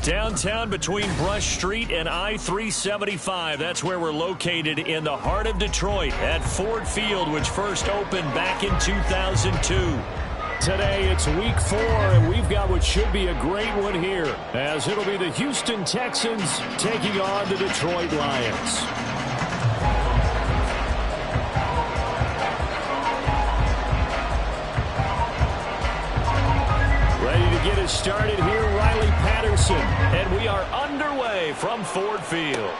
Downtown between Brush Street and I-375. That's where we're located in the heart of Detroit at Ford Field, which first opened back in 2002. Today it's week 4, and we've got what should be a great one here, as it'll be the Houston Texans taking on the Detroit Lions. Ready to get us started here, Riley Patterson, and we are underway from Ford Field.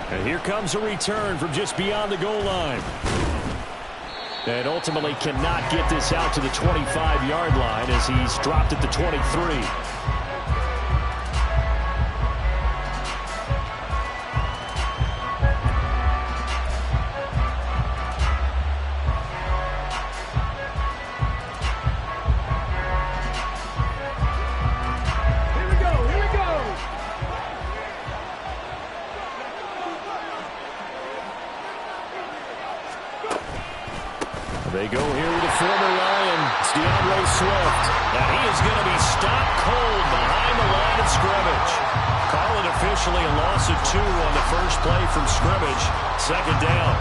And here comes a return from just beyond the goal line. And ultimately cannot get this out to the 25-yard line as he's dropped at the 23. They go here with the former Lion, Swift. Now he is going to be stopped cold behind the line of scrimmage. Call it officially a loss of 2 on the first play from scrimmage. Second down.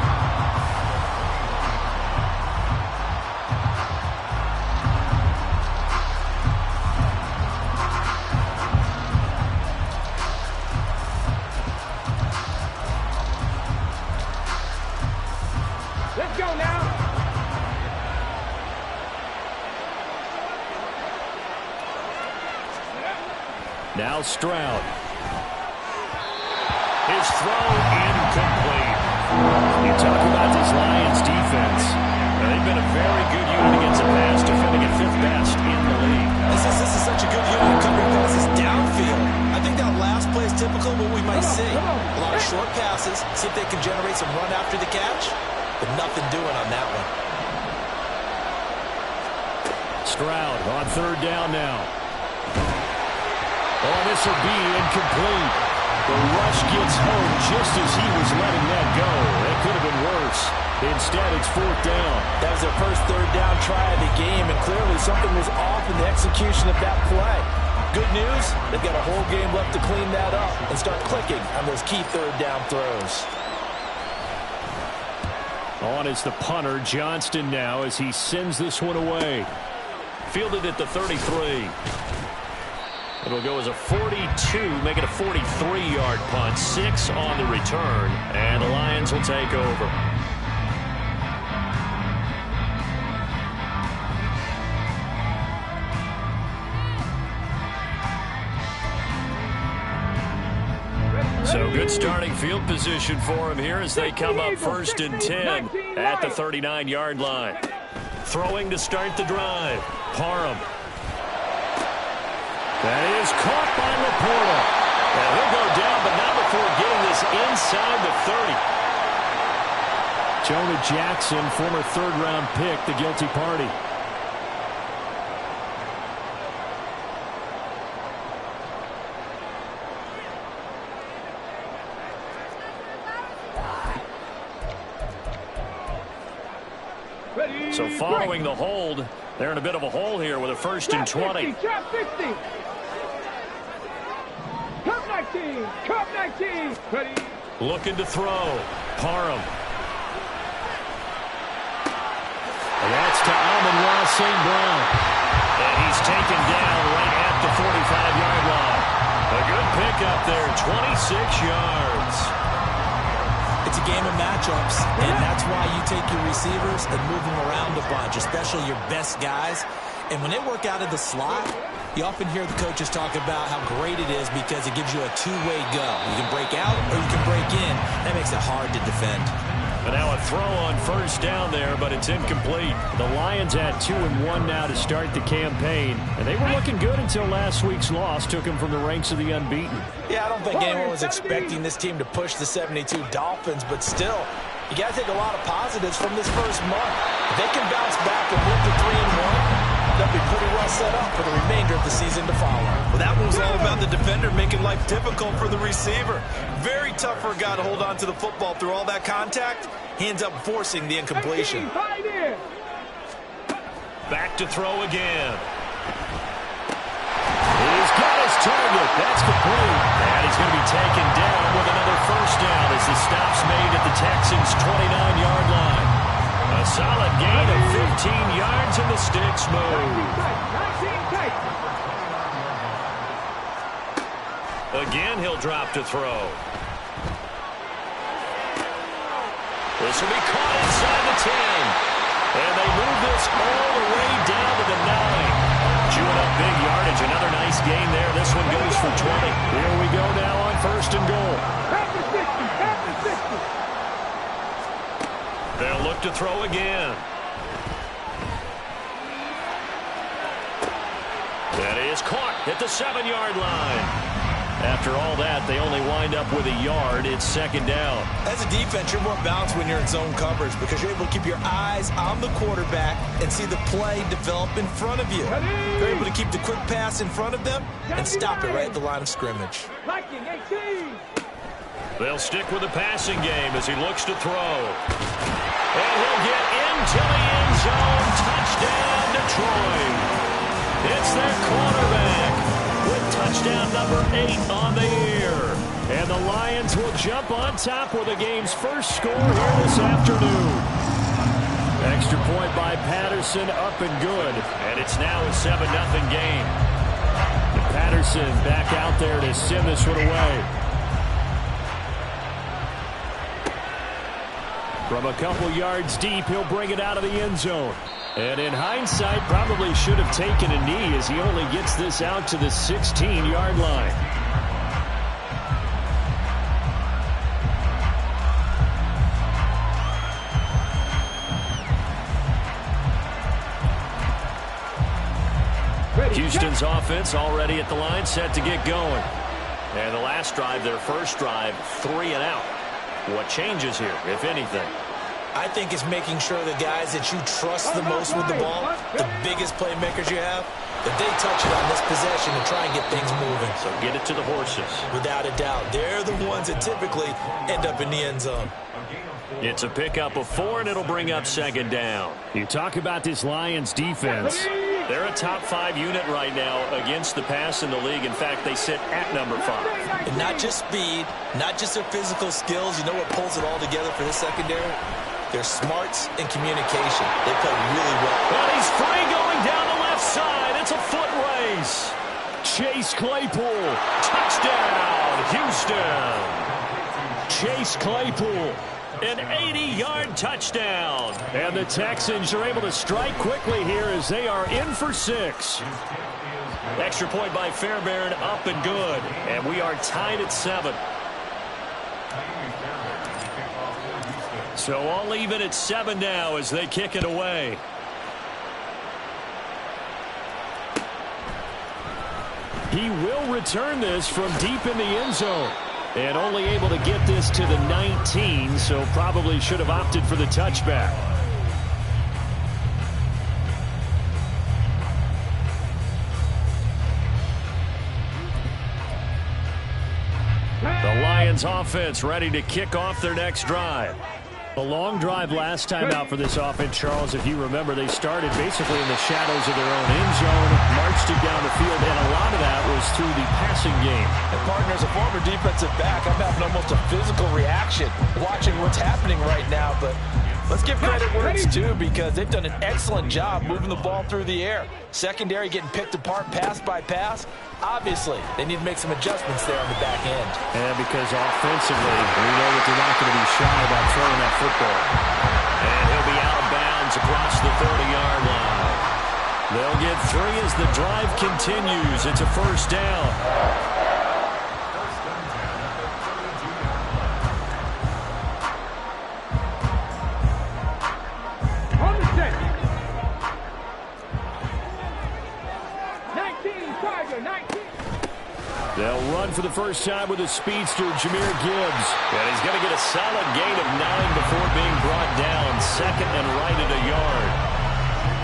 Let's go now. Now Stroud. His throw incomplete. You talk about this Lions defense. They've been a very good unit against the pass, defending at 5th best in the league. This is such a good unit covering passes downfield. I think that last play is typical of what we might see. A lot of short passes, see if they can generate some run after the catch, but nothing doing on that one. Stroud on 3rd down now. Oh, this will be incomplete. The rush gets home just as he was letting that go. That could have been worse. Instead, it's 4th down. That was their first 3rd down try of the game, and clearly something was off in the execution of that play. Good news, they've got a whole game left to clean that up and start clicking on those key 3rd down throws. On is the punter, Johnston, now as he sends this one away. Fielded at the 33. It'll go as a 42, make it a 43-yard punt. 6 on the return, and the Lions will take over. So good starting field position for him here as they come up 1st and 10 at the 39-yard line. Throwing to start the drive. Parham. That is caught by Laporta. And he'll go down, but not before getting this inside the 30. Jonah Jackson, former 3rd-round pick, the guilty party. So following the hold, they're in a bit of a hole here with a 1st and 20. Trap 60. Cup 19. Cup 19. Ready. Looking to throw. Parham. And that's to Amon-Ra St. Brown. And he's taken down right at the 45-yard line. A good pickup there, 26 yards. It's a game of matchups, and that's why you take your receivers and move them around a bunch, especially your best guys. And when they work out of the slot, you often hear the coaches talk about how great it is because it gives you a two-way go. You can break out or you can break in. That makes it hard to defend. And now a throw on 1st down there, but it's incomplete. The Lions at 2-1 now to start the campaign. And they were looking good until last week's loss took them from the ranks of the unbeaten. Yeah, I don't think anyone was expecting this team to push the 72 Dolphins, but still, you got to take a lot of positives from this first month. If they can bounce back and move to 3-1, they'll be pretty well set up for the remainder of the season to follow. Well, that one was all about the defender making life difficult for the receiver. Very tough for a guy to hold on to the football through all that contact. He ends up forcing the incompletion. Back to throw again. He's got his target. That's complete. 15 yards and the sticks move. 19 tight. Again, he'll drop to throw. This will be caught inside the 10. And they move this all the way down to the 9. Chewing up big yardage. Another nice gain there. This one goes for 20. Here we go now on 1st and goal. At the 60. At the 60. They'll look to throw again. That is caught at the 7-yard line. After all that, they only wind up with a yard. It's 2nd down. As a defense, you're more balanced when you're in zone coverage because you're able to keep your eyes on the quarterback and see the play develop in front of you. You're able to keep the quick pass in front of them and stop it right at the line of scrimmage. Viking 18. They'll stick with the passing game as he looks to throw. And he'll get into the end zone. Touchdown, Detroit. It's their quarterback with touchdown number 8 on the year. And the Lions will jump on top with the game's first score here this afternoon. Extra point by Patterson, up and good. And it's now a 7-0 game. Patterson back out there to send this one away. From a couple yards deep, he'll bring it out of the end zone. And in hindsight, probably should have taken a knee as he only gets this out to the 16-yard line. Houston's offense already at the line, set to get going. And the last drive, their first drive, 3 and out. What changes here, if anything? I think it's making sure the guys that you trust the most with the ball, the biggest playmakers you have, that they touch it on this possession and try and get things moving. So get it to the horses. Without a doubt. They're the ones that typically end up in the end zone. It's a pickup of 4, and it'll bring up 2nd down. You talk about this Lions defense. They're a top 5 unit right now against the pass in the league. In fact, they sit at number 5. And not just speed, not just their physical skills. You know what pulls it all together for this secondary? Their smarts and communication. They play really well. And he's free going down the left side. It's a foot race. Chase Claypool. Touchdown, Houston. Chase Claypool. An 80-yard touchdown. And the Texans are able to strike quickly here as they are in for 6. Extra point by Fairbairn, up and good. And we are tied at 7. So all even at 7 now as they kick it away. He will return this from deep in the end zone. And only able to get this to the 19, so probably should have opted for the touchback. The Lions offense ready to kick off their next drive. A long drive last time out for this offense, Charles. If you remember, they started basically in the shadows of their own end zone, marched it down the field, and a lot of that was through the passing game. And partner, as a former defensive back, I'm having almost a physical reaction watching what's happening right now. But let's give credit where it's due because they've done an excellent job moving the ball through the air. Secondary getting picked apart pass by pass. Obviously, they need to make some adjustments there on the back end. And because offensively, we know that they're not going to be shy about throwing that football. And he'll be out of bounds across the 30-yard line. They'll get 3 as the drive continues. It's a first down. On the set. 19, Tiger, 19. They'll run for the first time with a speedster, Jahmyr Gibbs. And he's going to get a solid gain of 9 before being brought down. 2nd and right at a yard.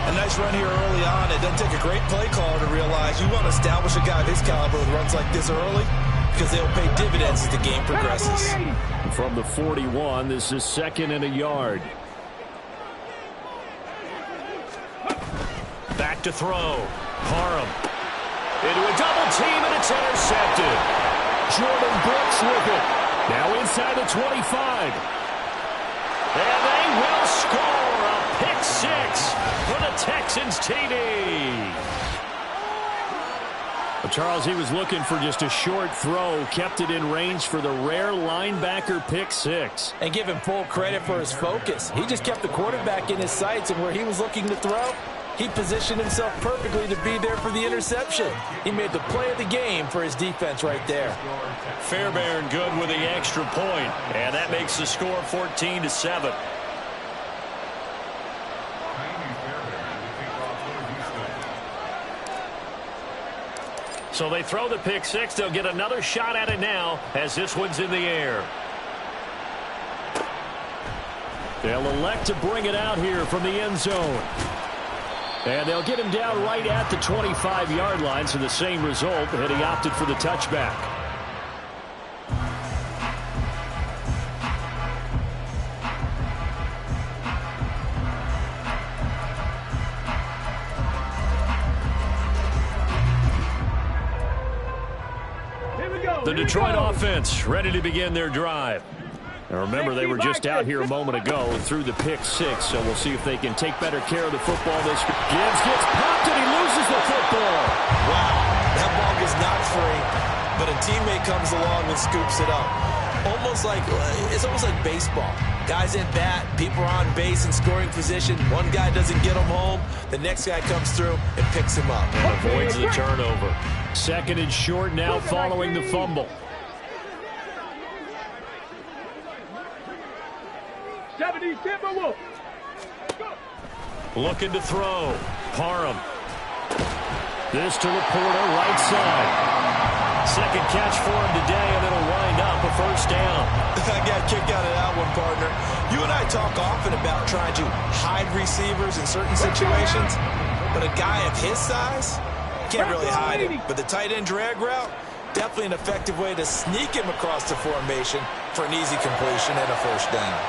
A nice run here early on. It doesn't take a great play caller to realize you want to establish a guy of his caliber with runs like this early because they'll pay dividends as the game progresses. From the 41, this is 2nd and a yard. Back to throw. Parham. Into a double team, and it's intercepted. Jordan Brooks with it. Now inside the 25. And they will score a pick 6. for the Texans TD. Well, Charles, he was looking for just a short throw, kept it in range for the rare linebacker pick six. And give him full credit for his focus. He just kept the quarterback in his sights, and where he was looking to throw, he positioned himself perfectly to be there for the interception. He made the play of the game for his defense right there. Fairbairn good with the extra point, and that makes the score 14-7. So they throw the pick six. They'll get another shot at it now as this one's in the air. They'll elect to bring it out here from the end zone. And they'll get him down right at the 25-yard line, so the same result, and he opted for the touchback. The Detroit offense ready to begin their drive. And remember, they were just out here a moment ago through the pick six, so we'll see if they can take better care of the football. Gibbs gets popped and he loses the football. Wow, that ball gets knocked free, but a teammate comes along and scoops it up. It's almost like baseball. Guys at bat, people are on base in scoring position. One guy doesn't get him home. The next guy comes through and picks him up. And avoids the turnover. Second and short now following the fumble. 70 Timberwolves. Looking to throw. Parham. This to Laporta, right side. Second catch for him today, and it'll wind up a first down. I got a kick out of that one, partner. You and I talk often about trying to hide receivers in certain situations, but a guy of his size can't really hide him. But the tight end drag route, definitely an effective way to sneak him across the formation for an easy completion and a first down.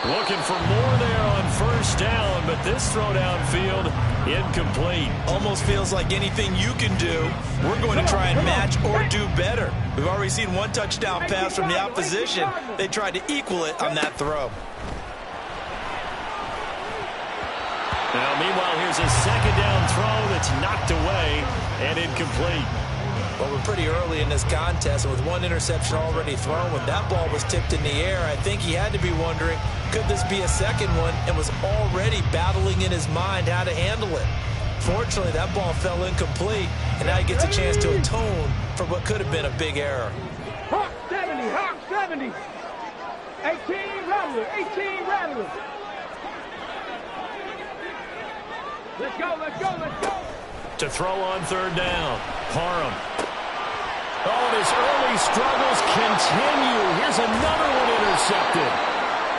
Looking for more there on first down, but this throw downfield incomplete. Almost feels like anything you can do, we're going to try and match or do better. We've already seen one touchdown pass from the opposition. They tried to equal it on that throw. Now, meanwhile, here's a second down throw that's knocked away and incomplete. Well, we're pretty early in this contest, and with one interception already thrown, when that ball was tipped in the air, I think he had to be wondering, could this be a second one, and was already battling in his mind how to handle it. Fortunately, that ball fell incomplete, and now he gets a chance to atone for what could have been a big error. Hawk 70, Hawk 70. 18 Rattler, 18 Rattler. Let's go, let's go, let's go. To throw on third down. Parham. Oh, and his early struggles continue. Here's another one intercepted.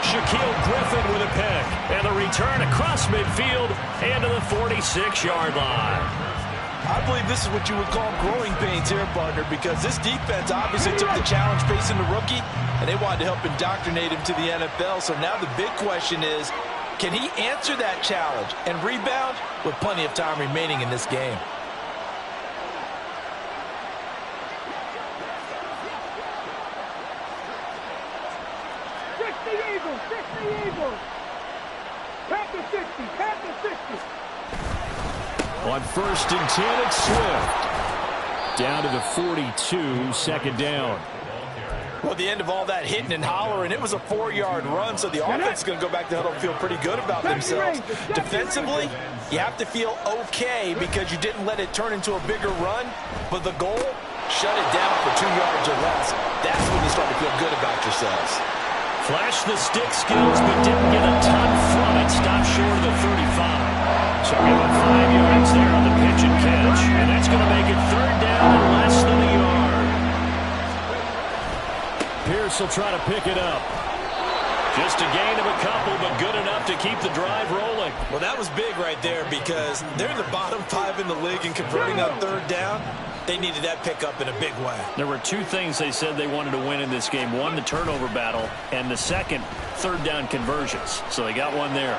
Shaquille Griffin with a pick. And the return across midfield and to the 46-yard line. I believe this is what you would call growing pains here, partner, because this defense obviously took the challenge facing the rookie, and they wanted to help indoctrinate him to the NFL. So now the big question is, can he answer that challenge and rebound with plenty of time remaining in this game? Panther 60, Panther 60. On first and 10, it's Swift. Down to the 42, second down. Well, the end of all that hitting and hollering, it was a 4-yard run, so the offense is going to go back to huddle and feel pretty good about themselves. Defensively, you have to feel okay because you didn't let it turn into a bigger run, but the goal, shut it down for 2 yards or less. That's when you start to feel good about yourselves. Flashed the stick skills, but didn't get a ton from it. Stopped short of the 35. So give him 5 yards there on the pitch and catch. And that's going to make it third down and less than a yard. Pierce will try to pick it up. Just a gain of a couple, but good enough to keep the drive rolling. Well, that was big right there because they're in the bottom 5 in the league and converting on third down. They needed that pickup in a big way. There were 2 things they said they wanted to win in this game. One, the turnover battle, and the second, third down conversions. So they got one there.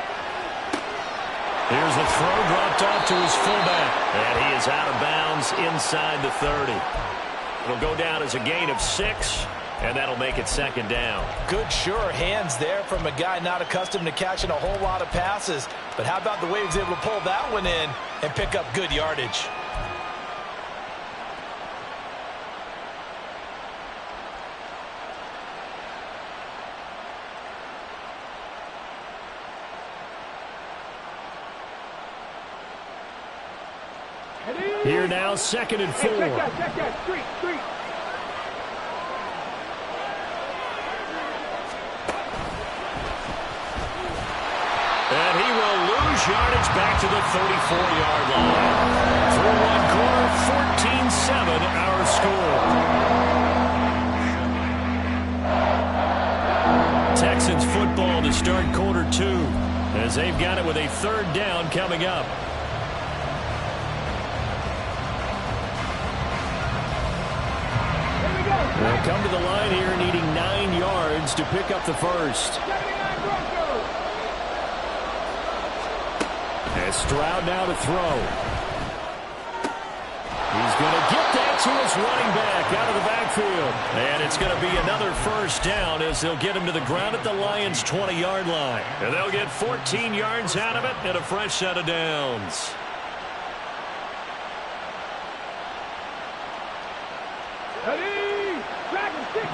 Here's the throw dropped off to his fullback. And he is out of bounds inside the 30. It'll go down as a gain of 6. And that'll make it second down. Good, sure hands there from a guy not accustomed to catching a whole lot of passes. But how about the way he was able to pull that one in and pick up good yardage? Here now, 2nd and 4. Check that. Street. And he will lose yardage back to the 34-yard line. Through one quarter, 14-7 our score. Texans football to start quarter 2 as they've got it with a 3rd down coming up. They'll come to the line here needing 9 yards to pick up the first. As Stroud now to throw. He's going to get that to his running back out of the backfield. And it's going to be another first down as they'll get him to the ground at the Lions' 20-yard line. And they'll get 14 yards out of it and a fresh set of downs. Ready? Dragon 60.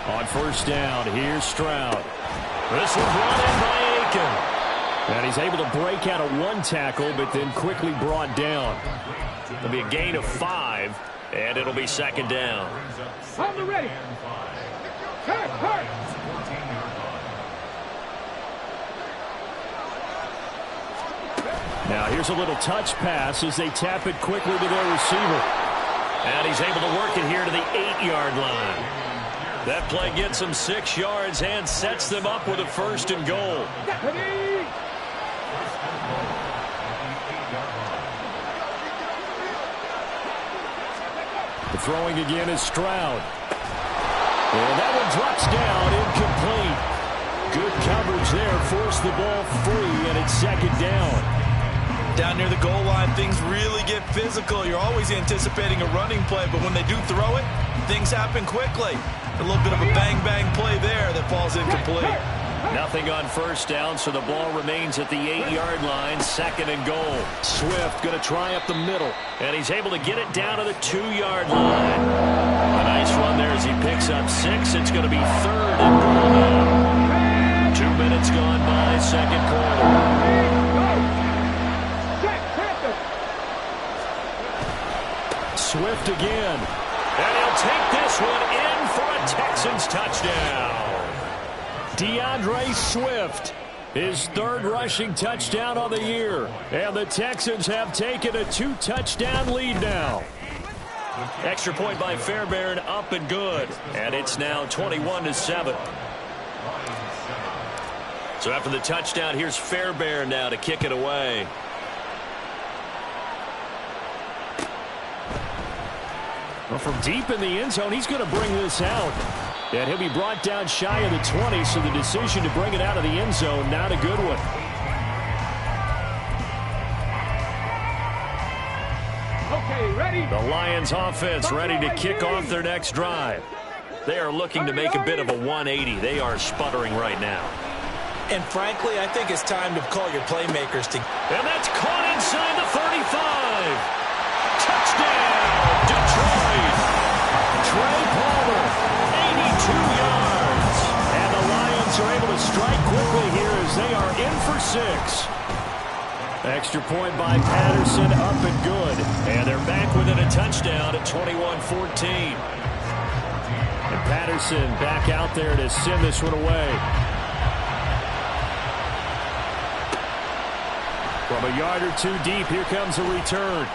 On first down, here's Stroud. This one brought in by Aiken. And he's able to break out of one tackle, but then quickly brought down. It'll be a gain of 5, and it'll be second down. On the ready. Hurt. Now here's a little touch pass as they tap it quickly to their receiver. And he's able to work it here to the 8-yard line. That play gets them 6 yards and sets them up with a 1st and goal. The throwing again is Stroud. And that one drops down, incomplete. Good coverage there, forced the ball free, and it's second down. Down near the goal line, things really get physical. You're always anticipating a running play, but when they do throw it, things happen quickly. A little bit of a bang-bang play there that falls incomplete. Nothing on first down, so the ball remains at the 8-yard line, 2nd and goal. Swift going to try up the middle. And he's able to get it down to the 2-yard line. A nice run there as he picks up 6. It's going to be 3rd and goal now. 2 minutes gone by, second quarter. Swift again. And he'll take this one in for a Texans touchdown. DeAndre Swift, his 3rd rushing touchdown on the year. And the Texans have taken a 2-touchdown lead now. Extra point by Fairbairn, up and good. And it's now 21-7. So after the touchdown, here's Fairbairn now to kick it away. Well, from deep in the end zone, he's going to bring this out. And he'll be brought down shy of the 20, so the decision to bring it out of the end zone, not a good one. Okay, ready? The Lions offense ready to kick off their next drive. They are looking to make a bit of a 180. They are sputtering right now. And frankly, I think it's time to call your playmakers to... And that's caught inside the 35. Touchdown, Detroit. Trey Palmer, 82 yards. And the Lions are able to strike quickly here as they are in for 6. Extra point by Patterson, up and good. And they're back within a touchdown at 21-14. And Patterson back out there to send this one away. From a yard or 2 deep, here comes a return.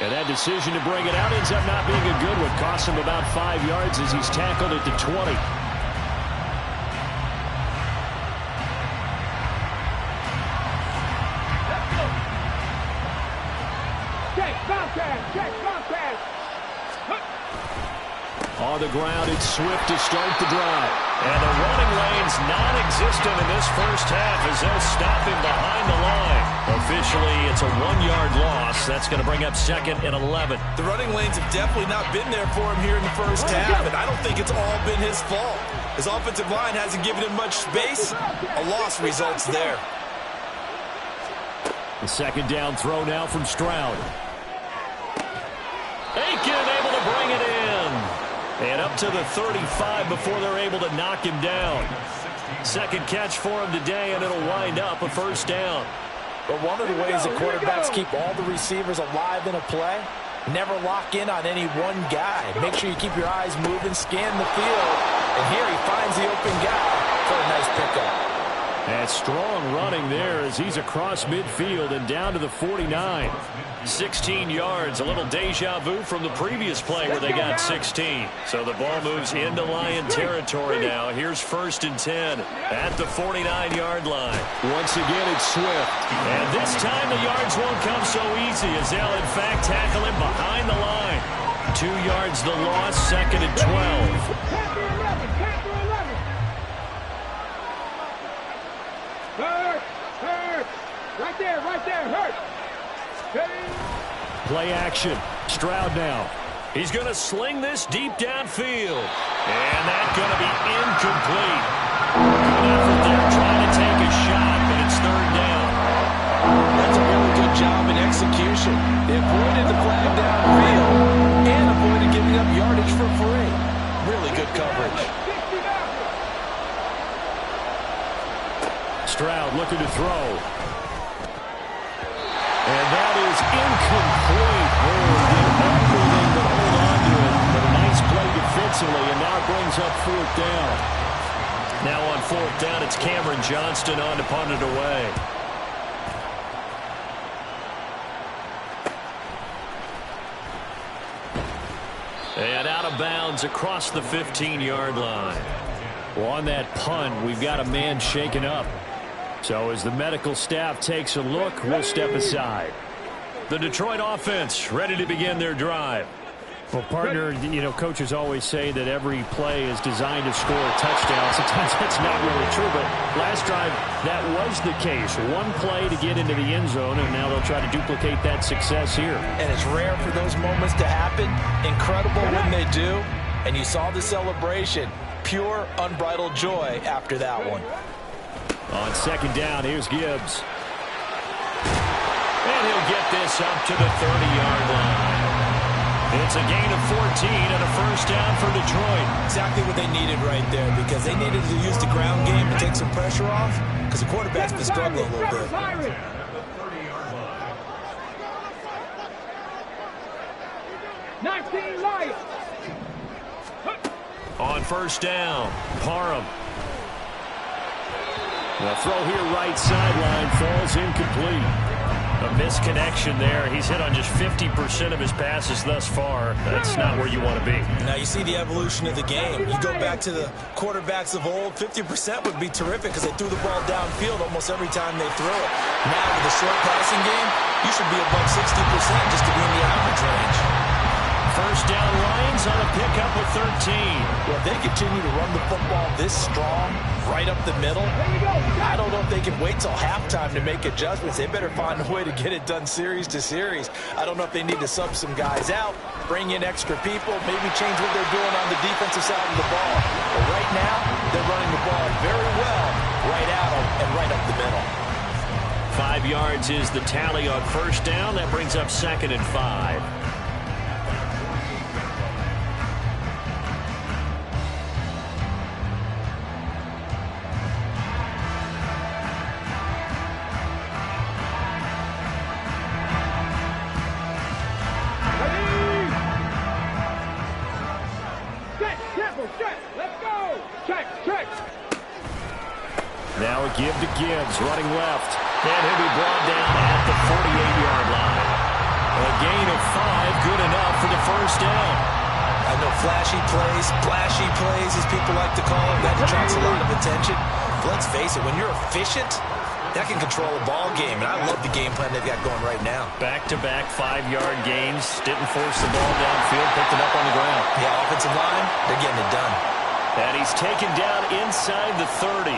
And that decision to bring it out ends up not being a good one. Costs him about 5 yards as he's tackled at the 20. Check, contact. On the ground, it's Swift to start the drive. And the running lane's non-existent in this first half as they'll stop him behind the line. eventually it's a 1-yard loss. That's going to bring up 2nd and 11. The running lanes have definitely not been there for him here in the first half, and I don't think it's all been his fault. His offensive line hasn't given him much space. A loss results there. The 2nd down throw now from Stroud. Aiken able to bring it in. And up to the 35 before they're able to knock him down. 2nd catch for him today, and it'll wind up a 1st down. But one of the ways that quarterbacks keep all the receivers alive in a play, never lock in on any one guy. Make sure you keep your eyes moving, scan the field, and here he finds the open guy for a nice pickup. And strong running there as he's across midfield and down to the 49. 16 yards, a little deja vu from the previous play where they got 16. So the ball moves into Lion territory now. Here's 1st and 10 at the 49-yard line. Once again, it's Swift. And this time the yards won't come so easy as they'll, in fact, tackle him behind the line. 2 yards the loss, 2nd and 12. Right there, hurt. Play action. Stroud now. He's going to sling this deep downfield. And that's going to be incomplete. Good effort there trying to take a shot, but it's 3rd down. That's a really good job in execution. They avoided the flag downfield and avoided giving up yardage for free. Really good coverage. Stroud looking to throw. And that is incomplete. Oh, did everything but hold on to it. But a nice play defensively, and now it brings up 4th down. Now on 4th down, it's Cameron Johnston on to punt it away. And out of bounds across the 15-yard line. Well, on that punt, we've got a man shaken up. So as the medical staff takes a look, we'll step aside. The Detroit offense ready to begin their drive. Well, partner, you know, coaches always say that every play is designed to score a touchdown. Sometimes that's not really true, but last drive, that was the case. One play to get into the end zone, and now they'll try to duplicate that success here. And it's rare for those moments to happen. Incredible when they do. And you saw the celebration. Pure, unbridled joy after that one. On 2nd down, here's Gibbs. And he'll get this up to the 30-yard line. It's a gain of 14 and a 1st down for Detroit. Exactly what they needed right there, because they needed to use the ground game to take some pressure off, because the quarterback's been struggling a little bit. 19 Lions. On 1st down, Parham. The throw here right sideline falls incomplete. A misconnection there. He's hit on just 50% of his passes thus far. That's not where you want to be. Now you see the evolution of the game. You go back to the quarterbacks of old, 50% would be terrific because they threw the ball downfield almost every time they threw it. Now with the short passing game, you should be above 60% just to be in the average range. 1st down, Lions on a pickup with 13. Well, if they continue to run the football this strong, right up the middle, I don't know if they can wait till halftime to make adjustments. They better find a way to get it done series to series. I don't know if they need to sub some guys out, bring in extra people, maybe change what they're doing on the defensive side of the ball. But right now, they're running the ball very well right at them and right up the middle. 5 yards is the tally on 1st down. That brings up 2nd and 5. Now a give to Gibbs, running left. And he'll be brought down at the 48-yard line. A gain of 5, good enough for the 1st down. I know flashy plays, as people like to call them, that attracts a lot of attention. But let's face it, when you're efficient, that can control a ball game. And I love the game plan they've got going right now. Back-to-back 5-yard gains. Didn't force the ball downfield, picked it up on the ground. Yeah, offensive line, they're getting it done. And he's taken down inside the 30.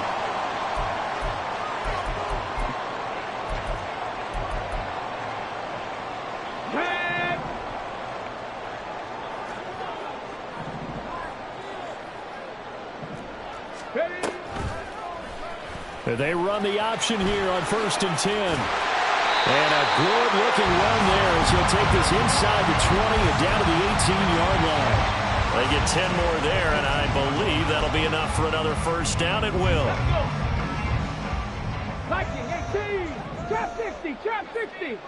They run the option here on 1st and 10. And a good-looking run there as he'll take this inside the 20 and down to the 18-yard line. They get 10 more there, and I believe that'll be enough for another first down. It will. Viking 18. Trap 60. Trap 60.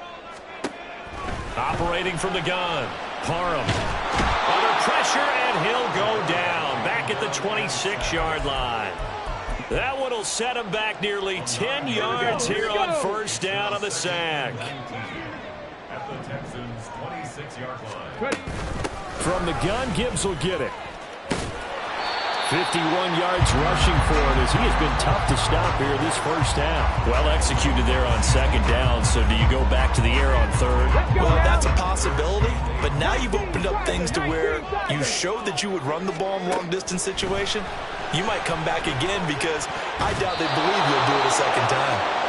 Operating from the gun. Parham. Under pressure, and he'll go down. Back at the 26-yard line. That one will set him back nearly 10 yards here on first down on the sack. At the Texans' 26-yard line. From the gun, Gibbs will get it. 51 yards rushing for it as he has been tough to stop here this first half. Well executed there on 2nd down, so do you go back to the air on 3rd? Well, that's a possibility, but now you've opened up things to where you showed that you would run the ball in long-distance situation. You might come back again because I doubt they believe you'll do it a second time.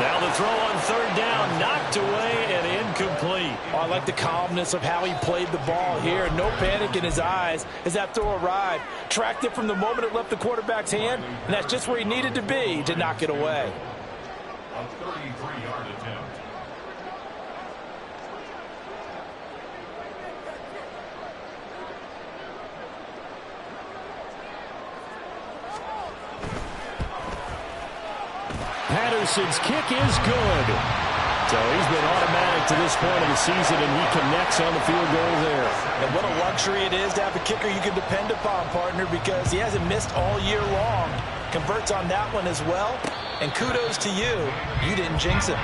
Now the throw on 3rd down, knocked away and incomplete. Oh, I like the calmness of how he played the ball here. No panic in his eyes as that throw arrived. Tracked it from the moment it left the quarterback's hand, and that's just where he needed to be to knock it away. A 33-yard attempt. Patterson's kick is good. So he's been automatic to this point of the season, and he connects on the field goal there. And what a luxury it is to have a kicker you can depend upon, partner, because he hasn't missed all year long. Converts on that one as well. And kudos to you. You didn't jinx him.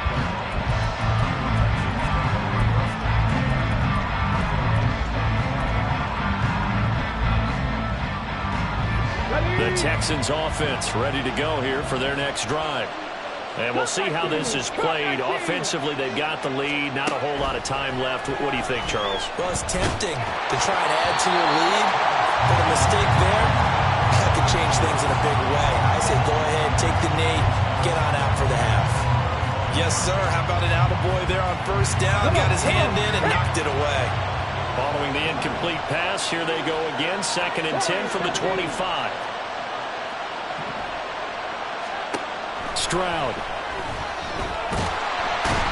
The Texans offense ready to go here for their next drive. And we'll see how this is played. Offensively, they've got the lead. Not a whole lot of time left. What do you think, Charles? Well, it's tempting to try and add to your lead, but a mistake there, that could change things in a big way. I say go ahead, take the knee, get on out for the half. Yes, sir. How about an attaboy there on 1st down? Got his hand in and knocked it away. Following the incomplete pass, here they go again. 2nd and 10 from the 25. Stroud.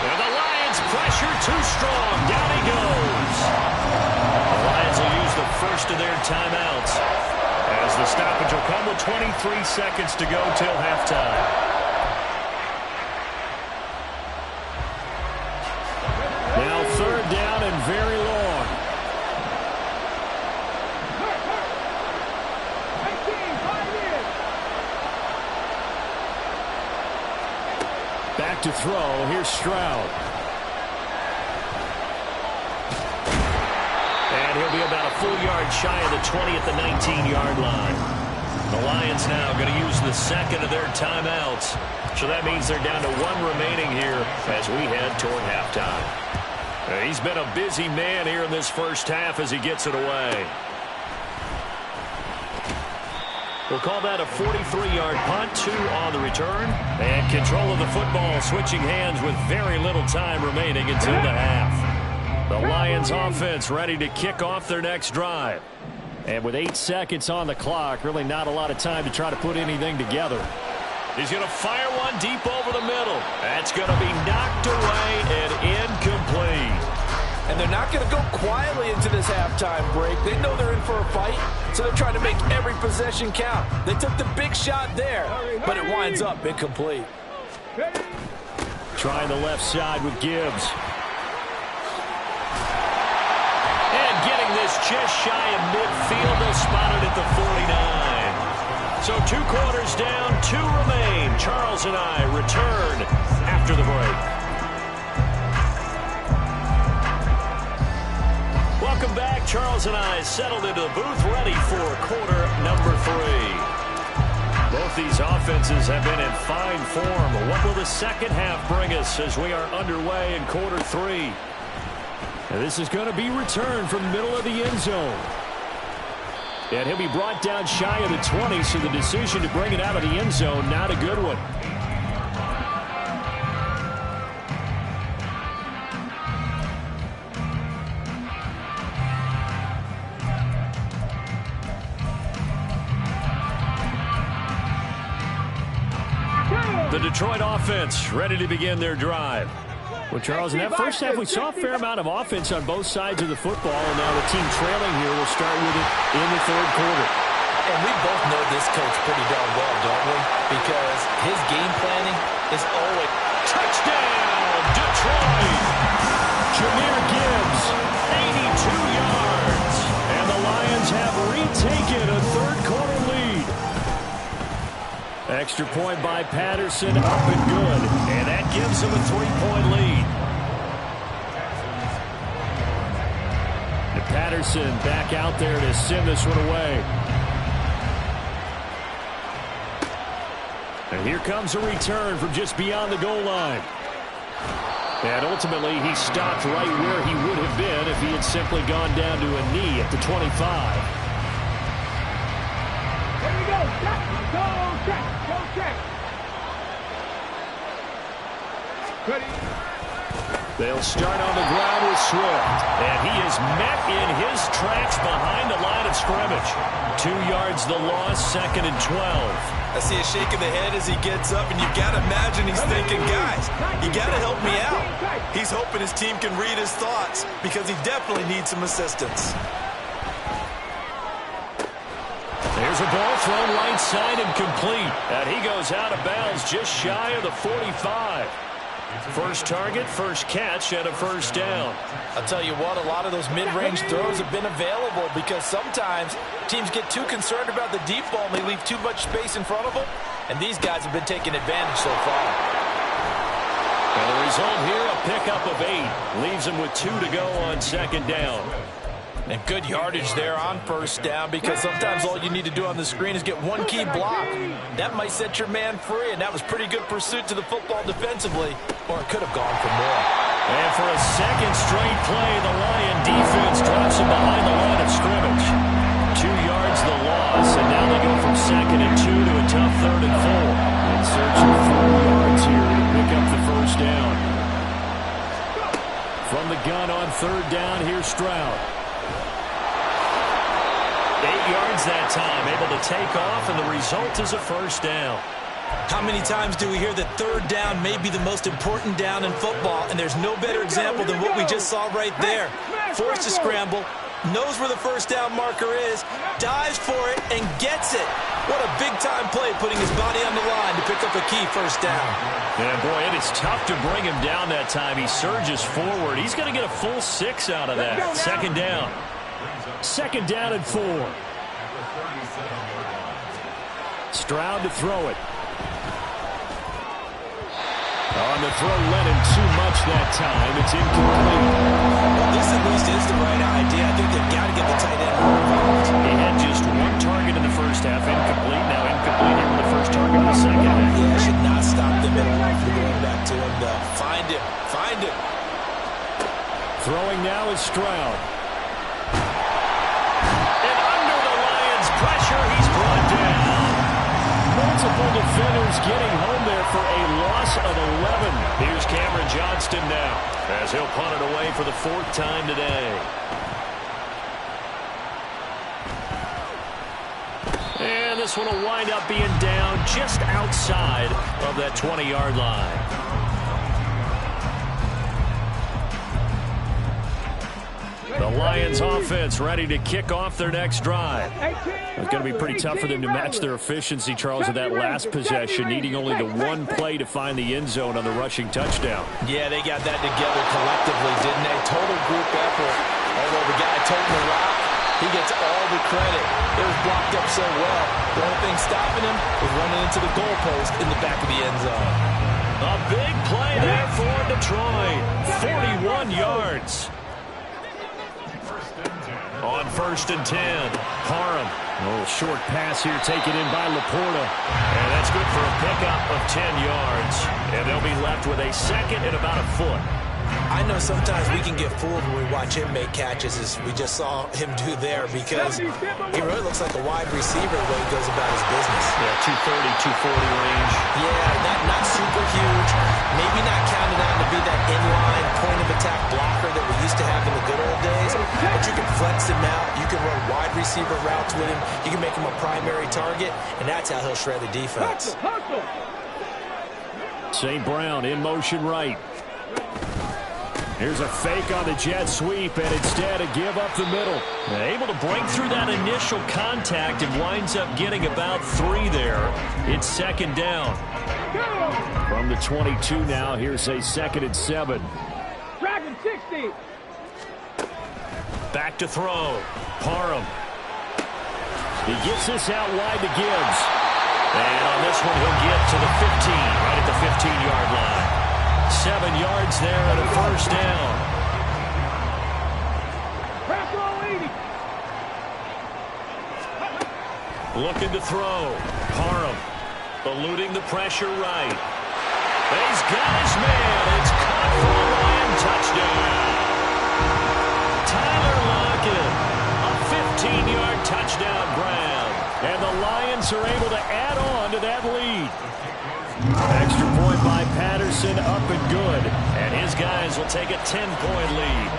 And the Lions pressure too strong. Down he goes. The Lions will use the first of their timeouts as the stoppage will come with 23 seconds to go till halftime. Now 3rd down and very long. Back to throw. Here's Stroud. And he'll be about a full yard shy of the 20 at the 19-yard line. The Lions now going to use the 2nd of their timeouts. So that means they're down to 1 remaining here as we head toward halftime. He's been a busy man here in this first half as he gets it away. We'll call that a 43-yard punt, 2 on the return. And control of the football, switching hands with very little time remaining until the half. The Lions offense ready to kick off their next drive. And with 8 seconds on the clock, really not a lot of time to try to put anything together. He's going to fire one deep over the middle. That's going to be knocked away and incomplete. And they're not going to go quietly into this halftime break. They know they're in for a fight, so they're trying to make every possession count. They took the big shot there, but it winds up incomplete. Trying the left side with Gibbs. And getting this just shy of midfield. They'll spot it at the 49. So 2 quarters down, 2 remain. Charles and I return after the break. Welcome back. Charles and I settled into the booth, ready for quarter number 3. Both these offenses have been in fine form. What will the second half bring us as we are underway in quarter 3? And this is going to be returned from the middle of the end zone. And he'll be brought down shy of the 20, so the decision to bring it out of the end zone, not a good one. The Detroit offense ready to begin their drive. Well, Charles, in that first half, we saw a fair amount of offense on both sides of the football, and now the team trailing here will start with it in the third quarter. And we both know this coach pretty darn well, don't we? Because his game planning is always touchdown, Detroit! Jahmyr Gibbs, 82 yards. And the Lions have retaken a third-quarter lead. Extra point by Patterson, up and good. And that gives them a 3-point lead. And Patterson back out there to send this one away. And here comes a return from just beyond the goal line. And ultimately, he stopped right where he would have been if he had simply gone down to a knee at the 25. There we go. Check. Go check. Go check. Ready. They'll start on the ground with Swift. And he is met in his tracks behind the line of scrimmage. 2 yards the loss, 2nd and 12. I see a shake of the head as he gets up, and you've got to imagine he's thinking, guys, you got to help me out. He's hoping his team can read his thoughts because he definitely needs some assistance. There's a ball thrown right side and complete. And he goes out of bounds just shy of the 45. First target, first catch, and a first down. I'll tell you what, a lot of those mid-range throws have been available because sometimes teams get too concerned about the deep ball and they leave too much space in front of them, and these guys have been taking advantage so far. And the result here, a pickup of 8. Leaves them with 2 to go on 2nd down. And good yardage there on first down because sometimes all you need to do on the screen is get one key block. That might set your man free, and that was pretty good pursuit to the football defensively, or it could have gone for more. And for a second straight play, the Lion defense drops him behind the line of scrimmage. 2 yards the loss, and now they go from 2nd and 2 to a tough 3rd and 4. In search of 4 yards here to pick up the first down. From the gun on 3rd down, here's Stroud. 8 yards that time, able to take off, and the result is a first down. How many times do we hear that 3rd down may be the most important down in football, and there's no better example than what we just saw right there. Forced to scramble, knows where the first down marker is, dives for it, and gets it. What a big-time play, putting his body on the line to pick up a key first down. And, boy, it is tough to bring him down that time. He surges forward. He's going to get a full 6 out of that. 2nd down. 2nd down and 4. Stroud to throw it. On the throw, let him too much that time. It's incomplete. Well, this at least is the right idea. I think they've got to get the tight end more involved. He had just 1 target in the first half, incomplete. Now incomplete here with the first target in the second half. Yeah, should not stop them at all from going back to him, though. Find him. Find him. Throwing now is Stroud. And under the Lions' pressure, he's brought down. Multiple defenders getting home there for a loss of 11. Here's Cameron Johnston now as he'll punt it away for the 4th time today. And this one will wind up being down just outside of that 20-yard line. The Lions offense ready to kick off their next drive. It's going to be pretty tough for them to match their efficiency, Charles, with that last possession, needing only the 1 play to find the end zone on the rushing touchdown. Yeah, they got that together collectively, didn't they? Total group effort. Although the guy toting the rock, he gets all the credit. It was blocked up so well. The only thing stopping him was running into the goalpost in the back of the end zone. A big play there for Detroit. 41 yards. On 1st and 10, Parham. A little short pass here taken in by Laporta. And that's good for a pickup of 10 yards. And they'll be left with a 2nd and about a foot. I know sometimes we can get fooled when we watch him make catches, as we just saw him do there, because he really looks like a wide receiver the way he goes about his business. Yeah, 230, 240 range. Yeah, not super huge. Maybe not counted on to be that inline point-of-attack blocker that we used to have in the good old days, but you can flex him out. You can run wide receiver routes with him. You can make him a primary target, and that's how he'll shred the defense. St. Brown in motion right. Here's a fake on the jet sweep, and instead a give up the middle. Able to break through that initial contact and winds up getting about 3 there. It's second down. From the 22 now, here's a 2nd and 7. Dragon 60. Back to throw. Parham. He gets this out wide to Gibbs. And on this one, he'll get to the 15, right at the 15-yard line. 7 yards there and a first down. Pass roll 80. Looking to throw. Parham eluding the pressure right. He's got his man. It's caught for a Lion touchdown. Tyler Lockett, a 15-yard touchdown grab. And the Lions are able to add on to that lead. Extra point by Patterson, up and good. And his guys will take a 10-point lead.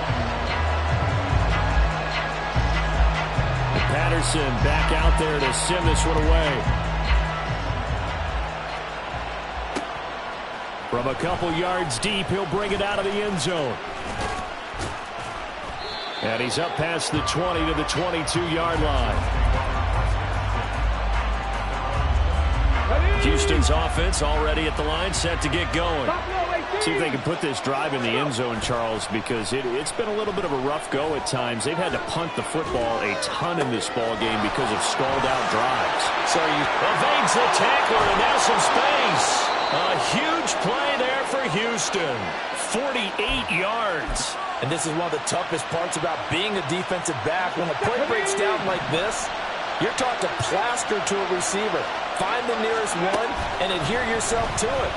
Patterson back out there to send this one away. From a couple yards deep, he'll bring it out of the end zone. And he's up past the 20 to the 22-yard line. Houston's offense already at the line, set to get going. See if they can put this drive in the end zone, Charles, because it's been a little bit of a rough go at times. They've had to punt the football a ton in this ball game because of stalled-out drives. So he evades the tackler, and now some space. A huge play there for Houston. 48 yards. And this is one of the toughest parts about being a defensive back. When a play breaks down like this, you're taught to plaster to a receiver. Find the nearest one and adhere yourself to it.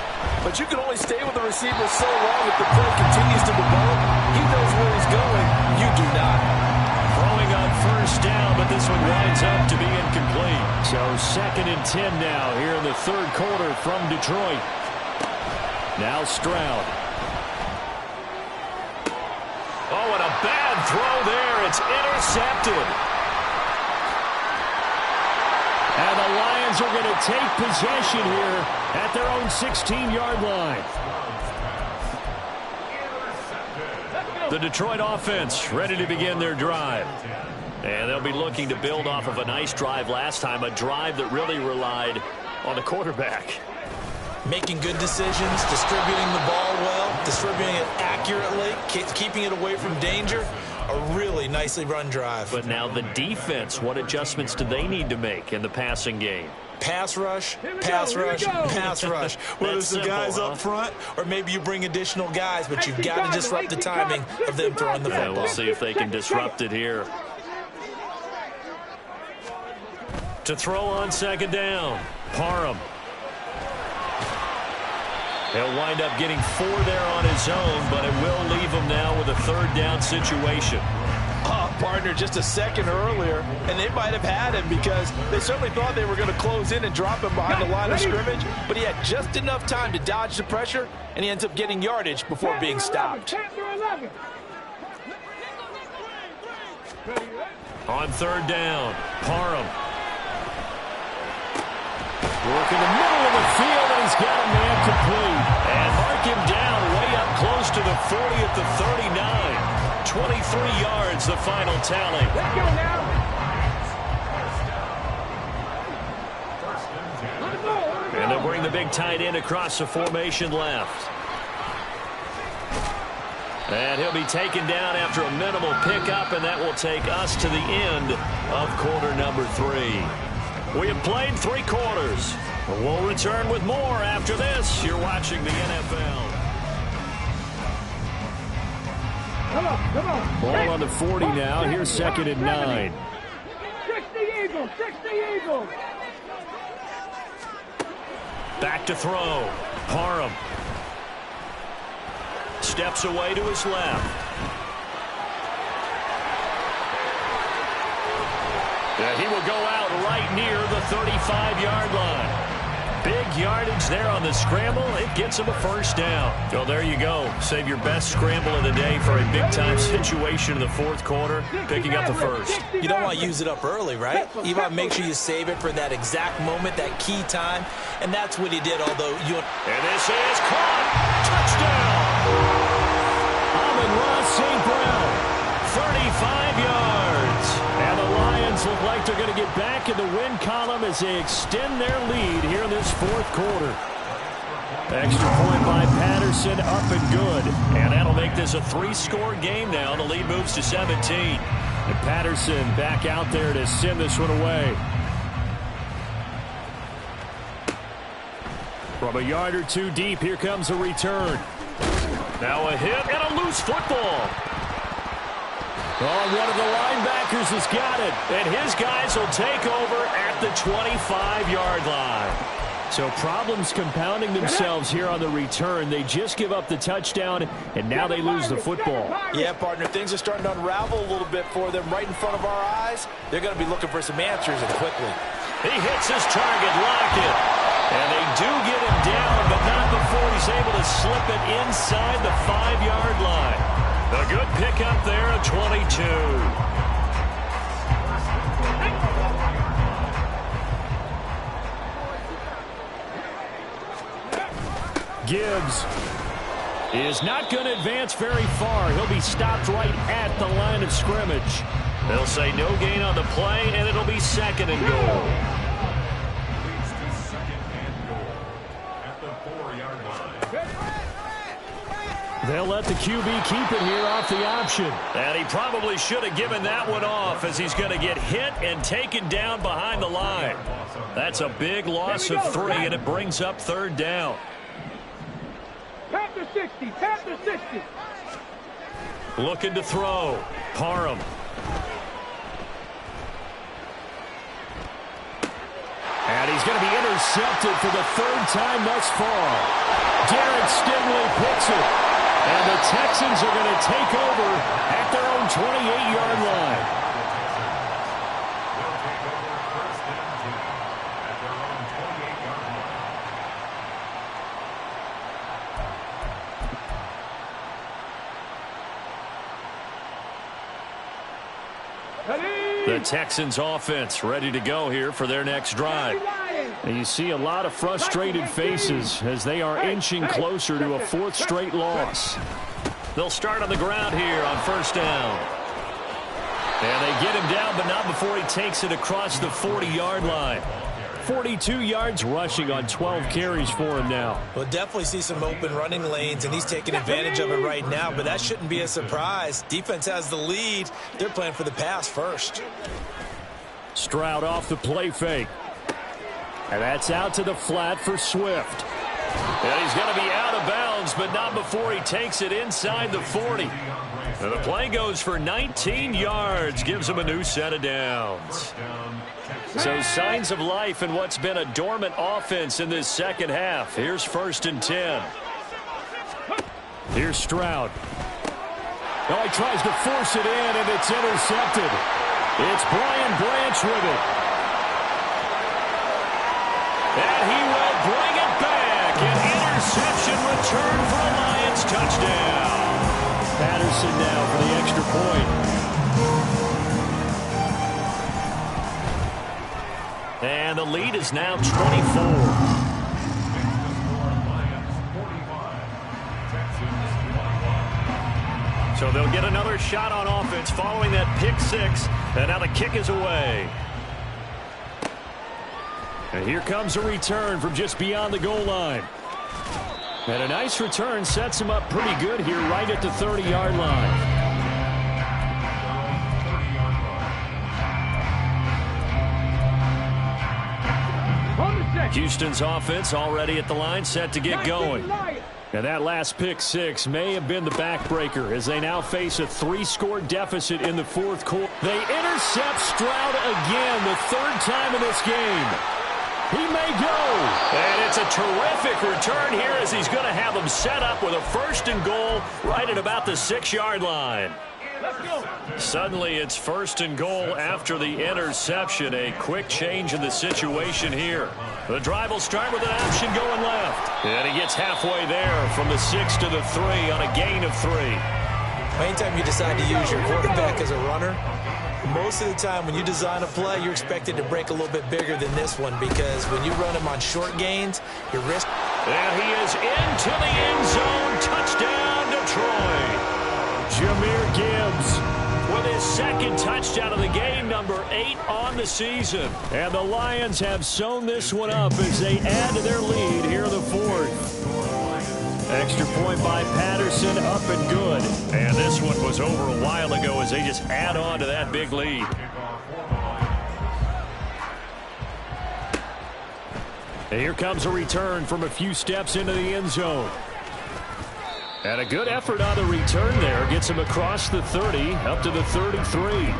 But you can only stay with the receiver so long if the play continues to develop. He knows where he's going. You do not. Throwing on first down, but this one winds up to be incomplete. So 2nd and 10 now here in the 3rd quarter from Detroit. Now Stroud. Oh, and a bad throw there. It's intercepted. And the Lions are going to take possession here at their own 16-yard line. The Detroit offense ready to begin their drive. And they'll be looking to build off of a nice drive last time, a drive that really relied on the quarterback. Making good decisions, distributing the ball well, distributing it accurately, keeping it away from danger. A really nicely run drive. But now the defense, what adjustments do they need to make in the passing game? Pass rush, pass rush, pass rush. Whether it's the guys up front or maybe you bring additional guys, but you've got to disrupt the timing of them throwing the football. We'll see if they can disrupt it here. To throw on 2nd down, Parham. He'll wind up getting 4 there on his own, but it will leave him now with a 3rd down situation. Partner, just a second earlier, and they might have had him because they certainly thought they were going to close in and drop him behind the line of scrimmage, but he had just enough time to dodge the pressure, and he ends up getting yardage before being stopped. On 3rd down, Parham. Working the middle of the field, and he's got a man complete. And mark him down way up close to the 40 at the 39. 23 yards, the final tally. Let's go now. And they'll bring the big tight end across the formation left. And he'll be taken down after a minimal pickup, and that will take us to the end of quarter number 3. We have played 3 quarters. We'll return with more after this. You're watching the NFL. Come on. Ball on the 40 now. Here's 2nd and 9. 60 Eagles, 60 Eagles. Back to throw. Parham. Steps away to his left. He will go out right near the 35-yard line. Big yardage there on the scramble. It gets him a first down. Well, there you go. Save your best scramble of the day for a big-time situation in the fourth quarter, picking up the first. You don't want to use it up early, right? You want to make sure you save it for that exact moment, that key time, and that's what he did, although you... And this is caught. Touchdown. Amon-Ra St. Brown, 35 yards. And the Lions look like they're going to get back in the win column as they extend their lead here in this fourth quarter. Extra point by Patterson, up and good. And that'll make this a 3-score game now. The lead moves to 17. And Patterson back out there to send this one away. From a yard or two deep, here comes a return. Now a hit and a loose football. Oh, one of the linebackers has got it. And his guys will take over at the 25-yard line. So problems compounding themselves here on the return. They just give up the touchdown, and now they lose the football. Yeah, partner, things are starting to unravel a little bit for them right in front of our eyes. They're going to be looking for some answers, and quickly. He hits his target, Lockett. And they do get him down, but not before he's able to slip it inside the 5-yard line. A good pickup there at 22. Gibbs is not going to advance very far. He'll be stopped right at the line of scrimmage. They'll say no gain on the play, and it'll be second and goal. They'll let the QB keep it here off the option. And he probably should have given that one off as he's going to get hit and taken down behind the line. That's a big loss of 3, and it brings up third down. Panther 60, Panther 60. Looking to throw. Parham. And he's going to be intercepted for the 3rd time thus far. Garrett Stingley picks it. And the Texans are going to take over at their own 28-yard line. The Texans offense ready to go here for their next drive. And you see a lot of frustrated faces as they are inching closer to a 4th straight loss. They'll start on the ground here on first down. And they get him down, but not before he takes it across the 40-yard line. 42 yards rushing on 12 carries for him now. We'll definitely see some open running lanes, and he's taking advantage of it right now, but that shouldn't be a surprise. Defense has the lead. They're playing for the pass first. Stroud off the play fake. And that's out to the flat for Swift. And he's going to be out of bounds, but not before he takes it inside the 40. And the play goes for 19 yards, gives him a new set of downs. So signs of life in what's been a dormant offense in this second half. Here's 1st and 10. Here's Stroud. Oh, he tries to force it in, and it's intercepted. It's Brian Branch with it. And he will bring it back. An interception return for a Lions touchdown. Patterson now for the extra point. And the lead is now 24. So they'll get another shot on offense following that pick 6. And now the kick is away. And here comes a return from just beyond the goal line. And a nice return sets him up pretty good here right at the 30-yard line. Houston's offense already at the line, set to get going. And that last pick 6 may have been the backbreaker as they now face a 3-score deficit in the 4th quarter. They intercept Stroud again, the 3rd time in this game. He may go. And it's a terrific return here as he's going to have them set up with a 1st and goal right at about the 6-yard line. Suddenly it's 1st and goal after the interception. A quick change in the situation here. The drive will start with an option going left. And he gets halfway there from the 6 to the 3 on a gain of 3. Anytime you decide to use your quarterback as a runner, most of the time when you design a play, you're expected to break a little bit bigger than this one because when you run him on short gains, your risk. And he is into the end zone. Touchdown, Detroit. Jahmyr Gibbs with his second touchdown of the game, number 8 on the season. And the Lions have sewn this one up as they add to their lead here in the 4th. Extra point by Patterson, up and good. And this one was over a while ago as they just add on to that big lead. And here comes a return from a few steps into the end zone. And a good effort on the return there. Gets him across the 30, up to the 33.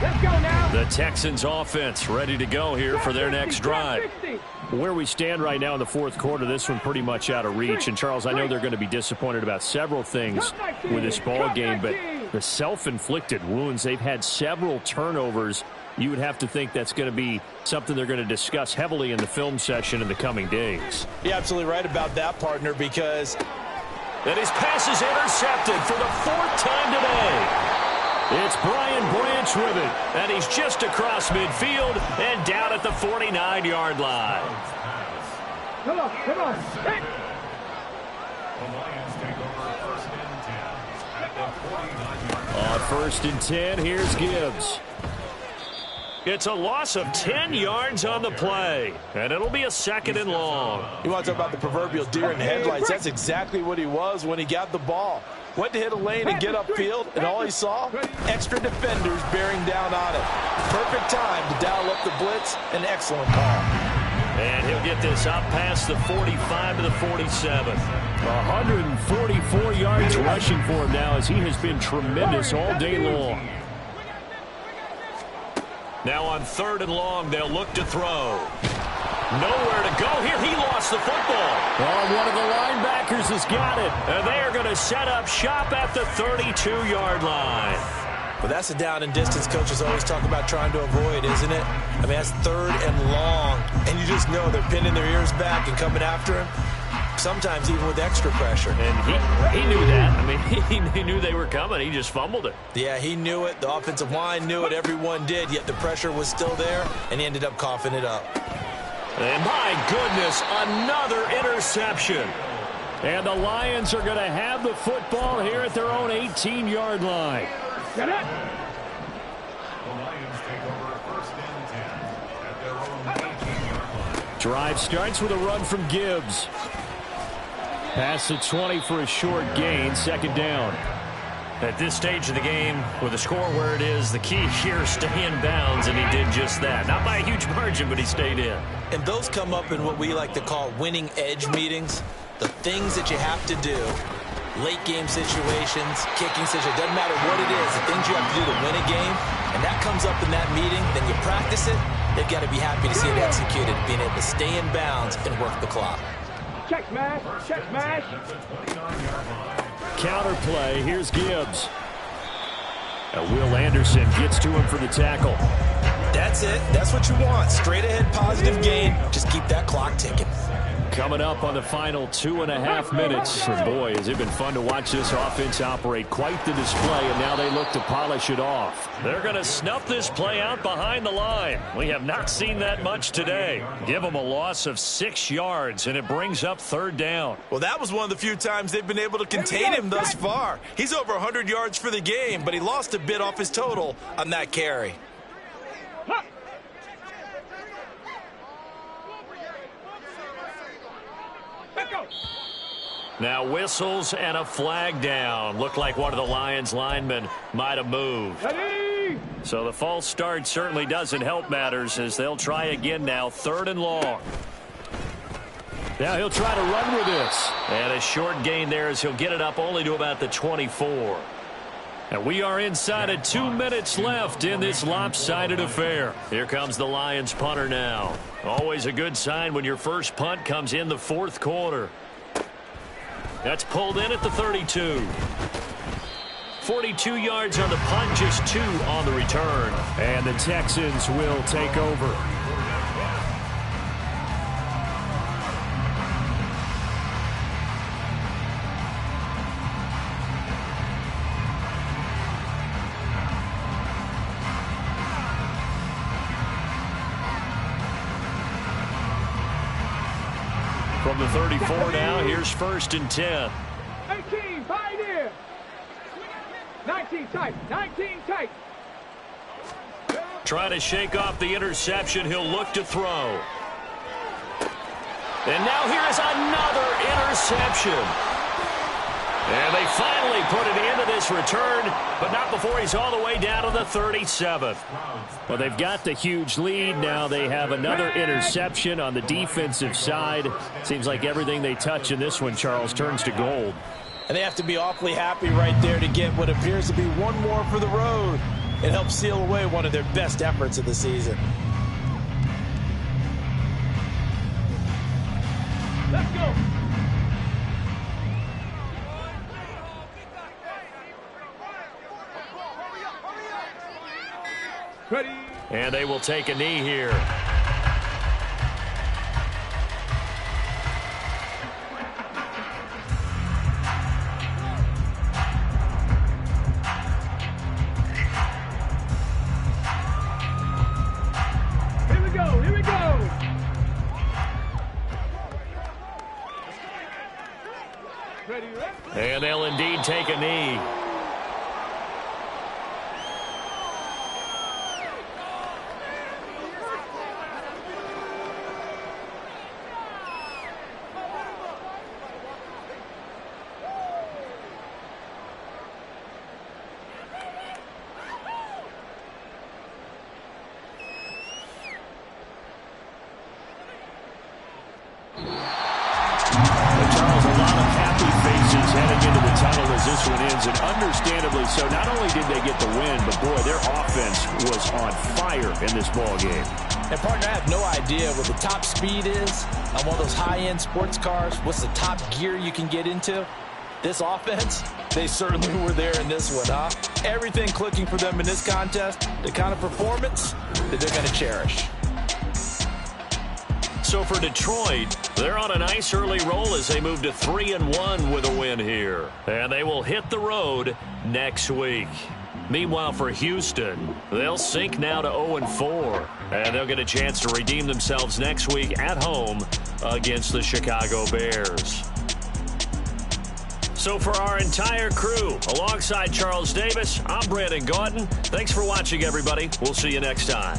Let's go now. The Texans offense ready to go here for their next drive. Where we stand right now in the 4th quarter, this one pretty much out of reach. And, Charles, I know they're going to be disappointed about several things with this ball game, but the self-inflicted wounds, they've had several turnovers. You would have to think that's going to be something they're going to discuss heavily in the film session in the coming days. You're absolutely right about that, partner, because and his pass is intercepted for the 4th time today. It's Brian Branch with it, and he's just across midfield and down at the 49-yard line. Come on, come on. Hey. On 1st and 10, here's Gibbs. It's a loss of 10 yards on the play, and it'll be a 2nd and long. You want to talk about the proverbial deer in headlights. That's exactly what he was when he got the ball. Went to hit a lane and get upfield, and all he saw, extra defenders bearing down on it. Perfect time to dial up the blitz. An excellent call. And he'll get this up past the 45 to the 47. 144 yards rushing for him now as he has been tremendous all day long. Now on 3rd and long, they'll look to throw. Nowhere to go here. He lost the football. Oh, one of the linebackers has got it. And they are going to set up shop at the 32-yard line. Well, that's a down and distance coaches always talk about trying to avoid, isn't it? I mean, that's 3rd and long. And you just know they're pinning their ears back and coming after him. Sometimes even with extra pressure. And he knew that. I mean, he knew they were coming. He just fumbled it. Yeah, he knew it. The offensive line knew it. Everyone did. Yet the pressure was still there, and he ended up coughing it up. And my goodness, another interception. And the Lions are going to have the football here at their own 18-yard line. Get it. Drive starts with a run from Gibbs. Pass the 20 for a short gain, 2nd down. At this stage of the game, with the score where it is, the key here is stay in bounds, and he did just that. Not by a huge margin, but he stayed in. And those come up in what we like to call winning edge meetings. The things that you have to do, late game situations, kicking situations, doesn't matter what it is, the things you have to do to win a game, and that comes up in that meeting, then you practice it, they've got to be happy to see it executed, being able to stay in bounds and work the clock. Check smash, check smash. Counter play, here's Gibbs. Will Anderson gets to him for the tackle. That's it. That's what you want. Straight ahead positive gain. Just keep that clock ticking. Coming up on the final 2.5 minutes. And boy, has it been fun to watch this offense operate. Quite the display, and now they look to polish it off. They're going to snuff this play out behind the line. We have not seen that much today. Give them a loss of 6 yards, and it brings up 3rd down. Well, that was one of the few times they've been able to contain him thus far. He's over 100 yards for the game, but he lost a bit off his total on that carry. Now whistles and a flag down. Looked like one of the Lions linemen might have moved. Ready. So the false start certainly doesn't help matters as they'll try again now. 3rd and long. Now he'll try to run with this. And a short gain there as he'll get it up only to about the 24. And we are inside of 2 minutes left in this lopsided affair. Here comes the Lions punter now. Always a good sign when your first punt comes in the 4th quarter. That's pulled in at the 32. 42 yards on the punt, just 2 on the return. And the Texans will take over. From the 34 now, here's 1st and 10. 18, pioneer. 19 tight, 19 tight. Trying to shake off the interception. He'll look to throw. And now here's another interception. And they finally put an end to this return, but not before he's all the way down to the 37th. Well, they've got the huge lead. Now they have another interception on the defensive side. Seems like everything they touch in this one, Charles, turns to gold. And they have to be awfully happy right there to get what appears to be one more for the road. It helps seal away one of their best efforts of the season. Let's go. Ready. And they will take a knee here. Here we go, here we go. Ready, ready. And they'll indeed take a knee. This one ends, and understandably so. Not only did they get the win, but boy, their offense was on fire in this ball game. And partner, I have no idea what the top speed is on one of those high-end sports cars. What's the top gear you can get into? This offense, they certainly were there in this one, huh? Everything clicking for them in this contest, the kind of performance that they're going to cherish. So for Detroit, they're on a nice early roll as they move to 3-1 with a win here. And they will hit the road next week. Meanwhile, for Houston, they'll sink now to 0-4. And they'll get a chance to redeem themselves next week at home against the Chicago Bears. So for our entire crew, alongside Charles Davis, I'm Brandon Gaudin. Thanks for watching, everybody. We'll see you next time.